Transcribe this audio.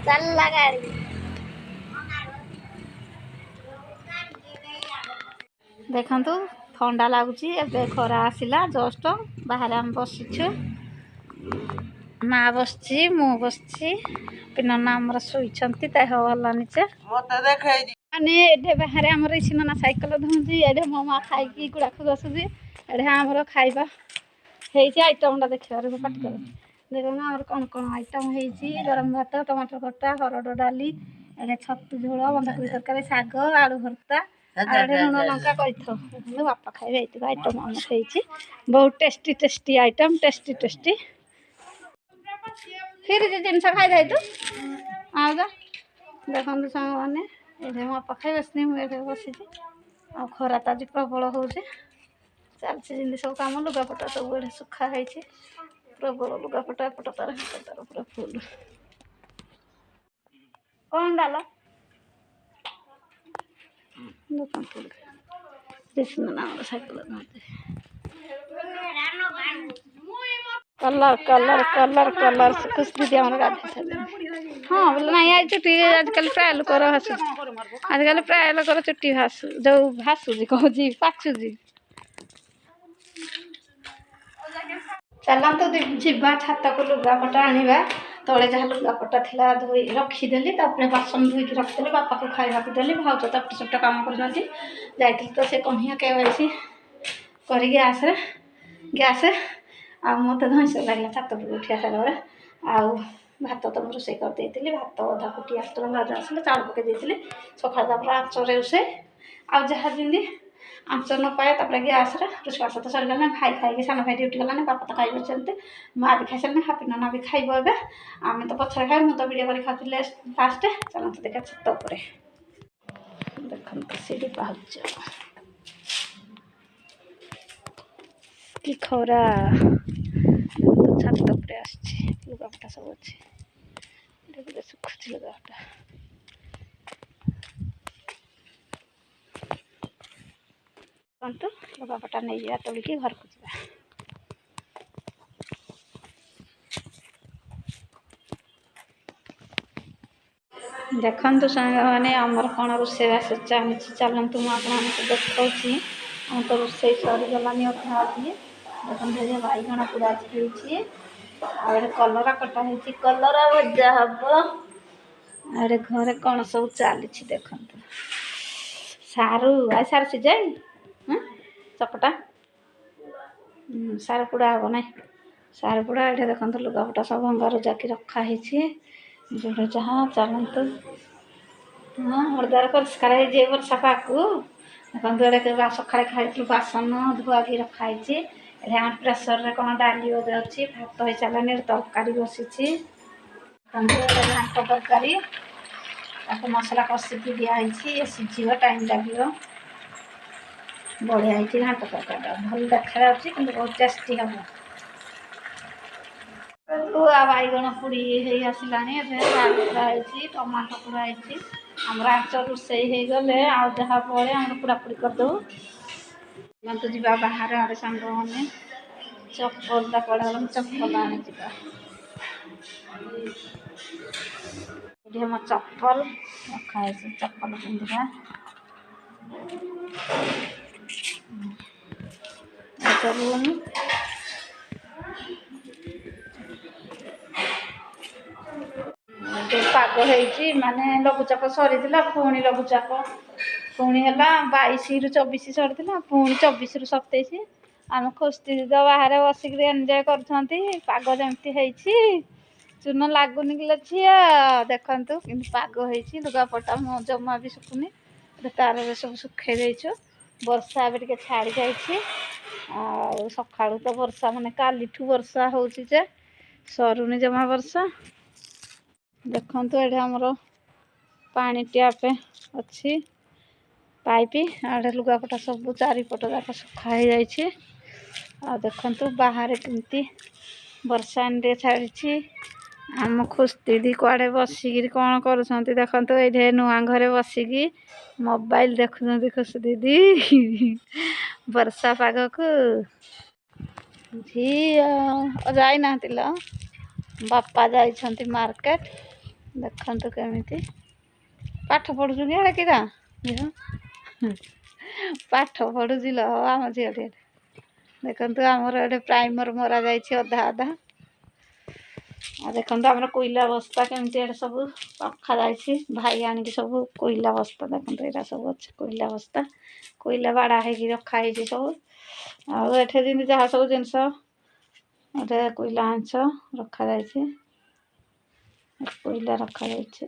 चलला गाड़ी देखु ठंडा लगुच खरा आसला जस्ट बाहर आम बसचु माँ बस मु बस पिना आमर शुई भल नीचे माने एठे बाहर आमर इसीना साइकेल धुची एठे मो माँ खाई गुड़ाक बसुची एठे आमर खाइबा आइटम देखा पाटी कर देखो आमर कौन कौन आइटम होती गरम भात टमाटर खटा हरड़ डाली एठे छतु झोल बंधाकोबी तरकारी शाग आलू भर्ता लुण लंका कही बापा खाइबे ये आइटम आमर होती बहुत tasty tasty item tasty tasty फिर जिनस खाई तू आजा देखो सांग मैंने ये मो बापा खाइबे मुझे बसी आ खरा तो आज प्रबल हो चलती सब कम लुगापटा सब ये सुखाई प्रबल लुगापटा एपट तार पूरा फुल कौन डाल cycle colour colour colour colour खुश दीदी आम गाधे सारे हाँ बोले ना चुट्टी आजकल प्राय लोक भासु आजकल प्राय लोक चुट्टी भासु जो भासुची कौन पाचुची चलतु जीवा छात को लुगापटा आनिबा तले जहाँ लुगापटा थिला धोई रखीदेली बासन धोईकी रखीदेली बापा को खाइबा देली भाउज तपट सपट काम कर तो से कन्या केवाईसी कर गैस आ मत धईस लगे छात उठिया सारे आउ भात तो रोषे करदे भात अधा फुटी आसला भाज आसले चाउल पकई सकाल आँचरे रोषे आ जहाँ जमी आंच न पाए गैस रोषवास तो सरीगला भाई खाई सान भाई ड्यूटी गलानी बापा तो खाई चलते माँ भी खाई सारे हापी नना भी खाइब ए आम तो पचर खाए मुझे भिडियो कर खाते फास्ट चलते देखा छत उपर देखते सीढ़ी पाच कि खरा तो छत उपर लुगापटा सब अच्छे सुखुची लुगापटा तो लुगापटा नहीं जा तोलिकी घर को जा देखु सांग मैंने आमर कौन रोषेबास चलतु मुझे देखा आम तो रोषे सरीगलानी अधा अधी देखते बैगण पूरा आड़े कलरा कटा है कलरा भजा हम आड़े घरे कौन सब चली देखु सारू आई सारू सीझाई चपटा सार पोड़ा हम ना सार पोड़ा ये देखो लुगापटा सब भंगार जाकि रखाही जो जहाँ चलतु हाँ हरद्वार परिष्कार है वर्षा पाकू देखो सका खाई बासन धुआकी रखाही आम प्रेसर कौन डाली अच्छी भात हो सारे तरकारी बसी घाट तरकारी मसला कषिकी दिखाई सीझा टाइम लगे बढ़िया घाट तरकारी भल देखा बहुत टेस्टी हम बैगण पुड़ी आसला टमाटो पुराई आमर आंच रोषे हो गले आ जहाँ पड़े आम पुरापुरी करदे तो जा बाहर आड़े सांग मैंने चप्पल पड़ा चप्पल आने ये मो चप्पल रखाई चप्पल पिंधा चलूनी पाग माने लघुचाप सरी पुणी लघुचाप पुणी है 22 रु 24 सरी पुणी 24 रु 27 आम खुशी तो बाहर बसिक एंजय कर पाग जमती चून लगुनि कि झील देखु कि पाग हो लुगापटा मो जमा भी सुखुनी तार सब सुखे देचु वर्षा भी छाड़ी जाइए सका तो वर्षा माने काली वर्षा हो सरुनी जमा वर्षा देखु ये आमर पानी टैप अच्छी पाइप आड़े लुगापटा सब चारिपट जाक सुखाई जाइए आ देखु बाहर केमती वर्षा एंडे छाड़ी आम खुश दीदी कुआड़े बसिक कौन कर देखो ये नुआ घरे बसिकी मोबाइल देखुं खुश दीदी वर्षा पाग को झी जाना बापा जाइछंती मार्केट ଦେଖନ୍ତୁ କେମିତି ପାଠ ପଢ଼ୁଛୁ କି ଏଡ଼େ କିରା ଝିଅ ପାଠ ପଢ଼ୁଛି ଲୋ ଆମ ଝିଅଟି ଦେଖନ୍ତୁ ଆମର ଏଠି ପ୍ରାଇମର ମରା ଯାଇଛି ଅଧା ଅଧା ଆଉ ଦେଖନ୍ତୁ ଆମର କୋଇଲା ବସ୍ତା କେମିତି ଏଠି ସବୁ ରଖାଯାଇଛି ଭାଇ ଆଣିକି ସବୁ କୋଇଲା ବସ୍ତା ଦେଖନ୍ତୁ ଏଇଟା ସବୁ ଅଛି କୋଇଲା ବସ୍ତା କୋଇଲା ବାଡ଼ା ହେଇକି ରଖା ହେଇଛି ସବୁ ଆଉ ଏଠି ଯେମିତି ଯାହା ସବୁ ଜିନିଷ ଏଠି କୋଇଲା ଅଂଶ ରଖାଯାଇଛି କୋଇଲା ରଖାଯାଇଛି